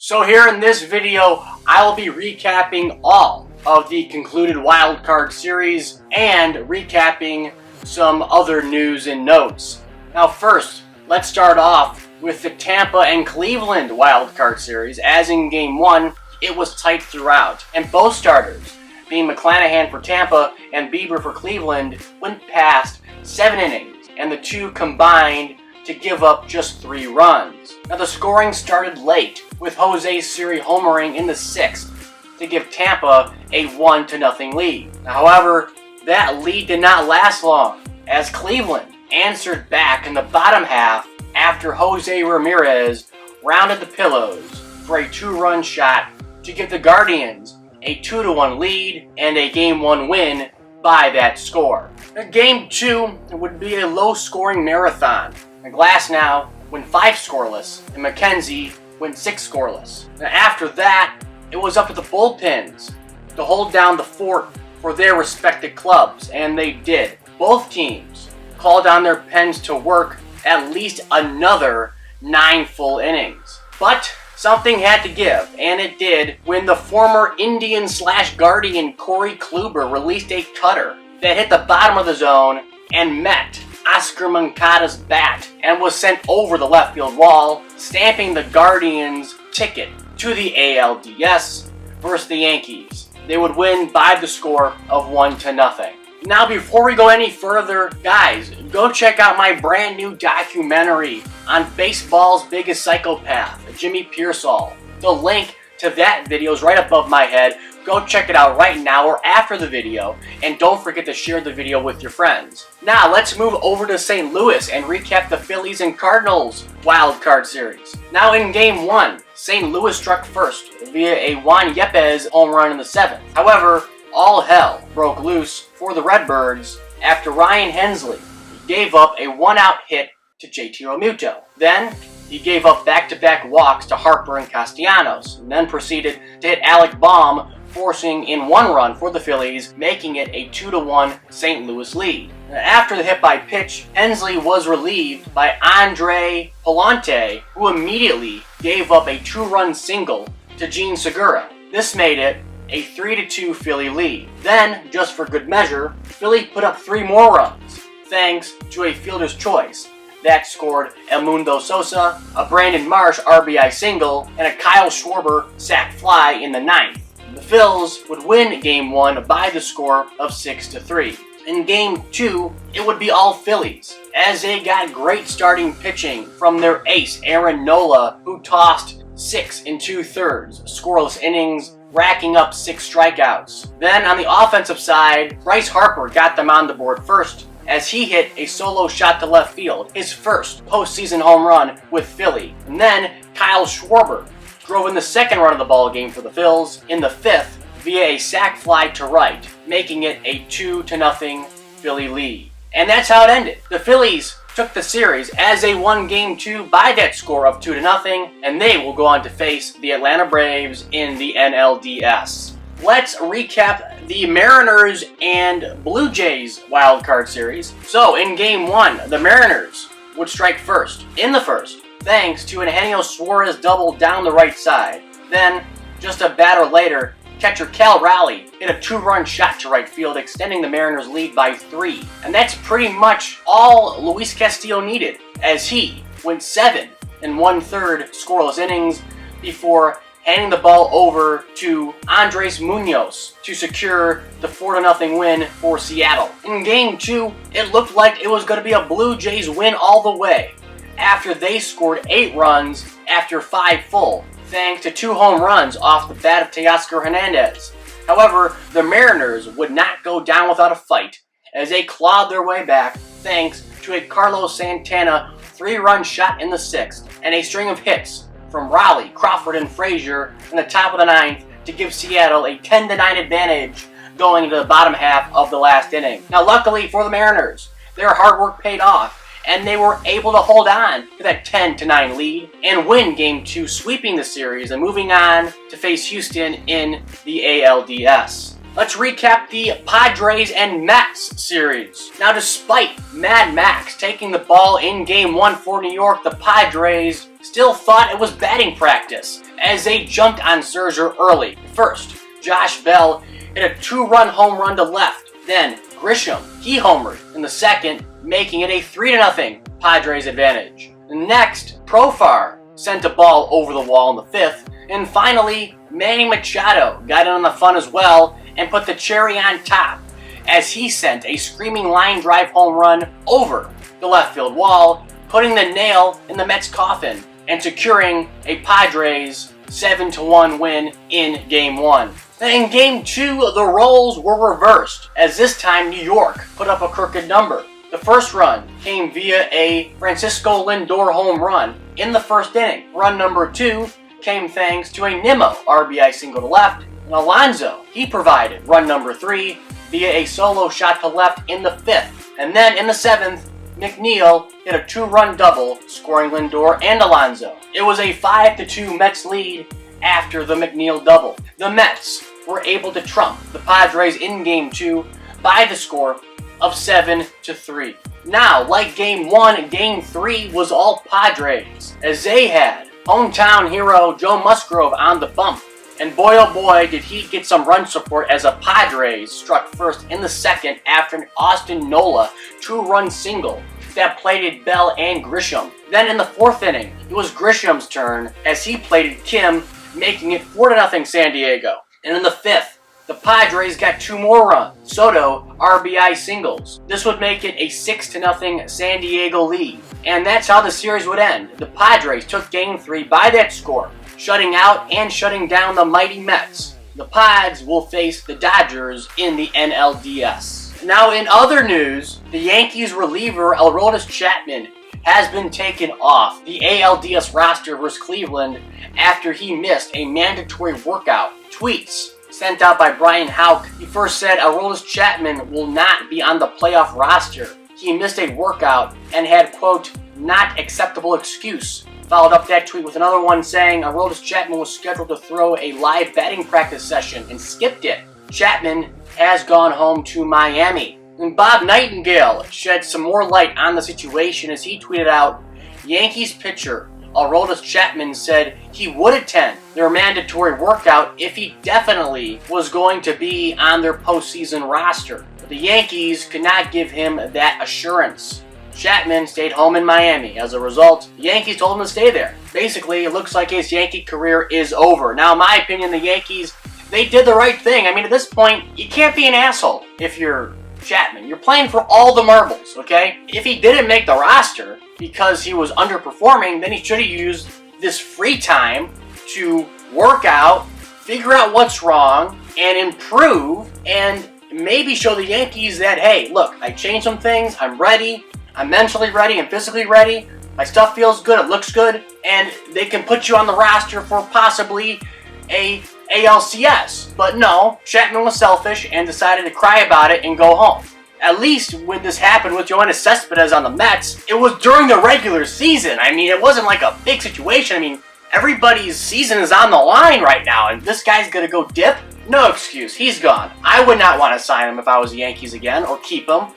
So here in this video, I will be recapping all of the concluded Wild Card series and recapping some other news and notes. Now first, let's start off with the Tampa and Cleveland Wild Card series. As in Game 1, it was tight throughout, and both starters, being McClanahan for Tampa and Bieber for Cleveland, went past 7 innings, and the two combined to give up just 3 runs. Now the scoring started late, with Jose Siri homering in the 6th to give Tampa a 1-0 lead. However, that lead did not last long, as Cleveland answered back in the bottom half after Jose Ramirez rounded the pillows for a 2-run shot to give the Guardians a 2-1 lead and a Game 1 win by that score. Now, Game 2 would be a low-scoring marathon. Glass now went 5 scoreless, and McKenzie went 6 scoreless. Now, after that, it was up to the bullpens to hold down the fort for their respective clubs, and they did. Both teams called on their pens to work at least another 9 full innings. But something had to give, and it did when the former Indian/Guardian Corey Kluber released a cutter that hit the bottom of the zone and met Oscar Moncada's bat and was sent over the left field wall, stamping the Guardians' ticket to the ALDS versus the Yankees. They would win by the score of 1-0. Now, before we go any further, guys, go check out my brand new documentary on baseball's biggest psychopath, Jimmy Pearsall. The link to that video is right above my head. Go check it out right now or after the video, and don't forget to share the video with your friends. Now, let's move over to St. Louis and recap the Phillies and Cardinals Wild Card series. Now, in Game 1, St. Louis struck first via a Juan Yepes home run in the 7th. However, all hell broke loose for the Redbirds after Ryan Hensley gave up a 1-out hit to JT Realmuto. Then, he gave up back-to-back walks to Harper and Castellanos, and then proceeded to hit Alec Baum, forcing in 1 run for the Phillies, making it a 2-1 St. Louis lead. After the hit by pitch, Hensley was relieved by Andre Palante, who immediately gave up a 2-run single to Gene Segura. This made it a 3-2 Philly lead. Then, just for good measure, Philly put up 3 more runs, thanks to a fielder's choice that scored El Mundo Sosa, a Brandon Marsh RBI single, and a Kyle Schwarber sac fly in the 9th. The Phils would win Game 1 by the score of 6-3. In Game 2, it would be all Phillies, as they got great starting pitching from their ace Aaron Nola, who tossed 6 2/3 scoreless innings, racking up 6 strikeouts. Then on the offensive side, Bryce Harper got them on the board first, as he hit a solo shot to left field, his first postseason home run with Philly. And then Kyle Schwarber drove in the 2nd run of the ballgame for the Phils in the 5th via a sac fly to right, making it a 2-0 Philly lead. And that's how it ended. The Phillies took the series as they won Game 2 by that score of 2-0, and they will go on to face the Atlanta Braves in the NLDS. Let's recap the Mariners and Blue Jays Wild Card series. So, in Game 1, the Mariners would strike first in the 1st, thanks to an Eugenio Suarez double down the right side. Then, just a batter later, catcher Cal Raleigh hit a 2-run shot to right field, extending the Mariners' lead by 3. And that's pretty much all Luis Castillo needed, as he went 7 1/3 scoreless innings before handing the ball over to Andres Munoz to secure the 4-0 win for Seattle. In Game 2, it looked like it was going to be a Blue Jays win all the way, after they scored 8 runs after 5 full, thanks to 2 home runs off the bat of Teoscar Hernandez. However, the Mariners would not go down without a fight, as they clawed their way back thanks to a Carlos Santana 3-run shot in the 6th and a string of hits from Raleigh, Crawford, and Frazier in the top of the 9th to give Seattle a 10-9 advantage going into the bottom half of the last inning. Now, luckily for the Mariners, their hard work paid off, and they were able to hold on to that 10-9 lead and win Game 2, sweeping the series and moving on to face Houston in the ALDS. Let's recap the Padres and Mets series. Now, despite Mad Max taking the ball in Game 1 for New York, the Padres still thought it was batting practice as they jumped on Scherzer early. First, Josh Bell hit a 2-run home run to left. Then Grisham, he homered in the second, making it a 3-0 Padres advantage. Next, Profar sent a ball over the wall in the fifth. And finally, Manny Machado got in on the fun as well and put the cherry on top as he sent a screaming line drive home run over the left field wall, putting the nail in the Mets' coffin and securing a Padres 7-1 win in Game 1. Then in Game 2, the roles were reversed, as this time New York put up a crooked number. The first run came via a Francisco Lindor home run in the first inning. Run number 2 came thanks to a Nimmo RBI single to left, and Alonso, he provided run number 3 via a solo shot to left in the 5th. And then in the 7th, McNeil hit a 2-run double, scoring Lindor and Alonso. It was a 5-2 Mets lead after the McNeil double. The Mets were able to trump the Padres in Game 2 by the score of 7-3. Now, like Game 1, Game 3 was all Padres, as they had hometown hero Joe Musgrove on the bump. And boy oh boy did he get some run support as a Padres struck first in the second after an Austin Nola 2-run single that plated Bell and Grisham. Then in the 4th inning, it was Grisham's turn as he plated Kim, making it 4-0 San Diego. And in the 5th, the Padres got 2 more runs. Soto RBI singles. This would make it a 6-0 San Diego lead. And that's how the series would end. The Padres took Game 3 by that score, shutting out and shutting down the mighty Mets. The Pods will face the Dodgers in the NLDS. Now in other news, the Yankees reliever Aroldis Chapman has been taken off the ALDS roster versus Cleveland after he missed a mandatory workout. Tweets sent out by Brian Houck. He first said Aroldis Chapman will not be on the playoff roster. He missed a workout and had, quote, not acceptable excuse. Followed up that tweet with another one saying Aroldis Chapman was scheduled to throw a live batting practice session and skipped it. Chapman has gone home to Miami. And Bob Nightingale shed some more light on the situation as he tweeted out, Yankees pitcher Aroldis Chapman said he would attend their mandatory workout if he definitely was going to be on their postseason roster. But the Yankees could not give him that assurance. Chapman stayed home in Miami. As a result, the Yankees told him to stay there. Basically, it looks like his Yankee career is over. Now, in my opinion, the Yankees, they did the right thing. I mean, at this point, you can't be an asshole if you're Chapman. You're playing for all the marbles, okay? If he didn't make the roster because he was underperforming, then he should have used this free time to work out, figure out what's wrong, and improve, and maybe show the Yankees that, hey, look, I changed some things, I'm ready, I'm mentally ready and physically ready, my stuff feels good, it looks good, and they can put you on the roster for possibly a ALCS. But no, Chapman was selfish and decided to cry about it and go home. At least when this happened with Yoenis Cespedes on the Mets, it was during the regular season. I mean, it wasn't like a big situation. I mean, everybody's season is on the line right now, and this guy's gonna go dip? No excuse, he's gone. I would not want to sign him if I was the Yankees again, or keep him.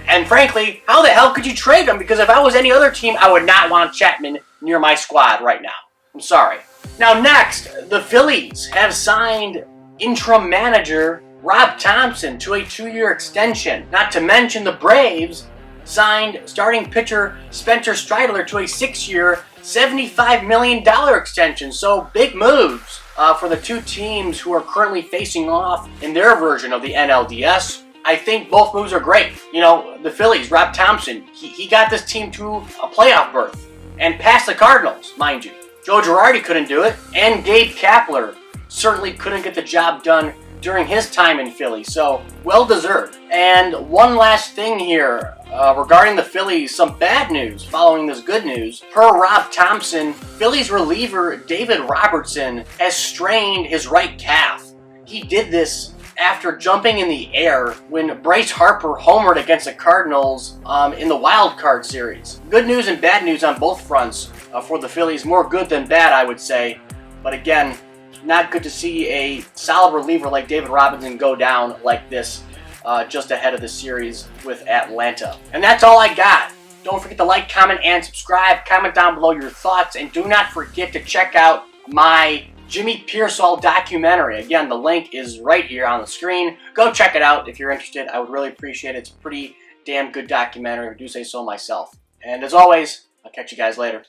And frankly, how the hell could you trade him? Because if I was any other team, I would not want Chapman near my squad right now. I'm sorry. Now next, the Phillies have signed interim manager Rob Thompson to a 2-year extension. Not to mention the Braves signed starting pitcher Spencer Strider to a 6-year, $75 million extension. So big moves for the two teams who are currently facing off in their version of the NLDS. I think both moves are great. You know, the Phillies, Rob Thompson, he got this team to a playoff berth and past the Cardinals, mind you. Joe Girardi couldn't do it, and Gabe Kapler certainly couldn't get the job done during his time in Philly, so well-deserved. And one last thing here regarding the Phillies, some bad news following this good news. Per Rob Thompson, Phillies reliever David Robertson has strained his right calf. He did this after jumping in the air when Bryce Harper homered against the Cardinals in the wild card series. Good news and bad news on both fronts for the Phillies. More good than bad, I would say. But again, not good to see a solid reliever like David Robertson go down like this just ahead of the series with Atlanta. And that's all I got Don't forget to like, comment, and subscribe. Comment down below your thoughts, and do not forget to check out my Jimmy Pearsall documentary. Again, the link is right here on the screen. Go check it out if you're interested. I would really appreciate it. It's a pretty damn good documentary. I do say so myself. And as always, I'll catch you guys later.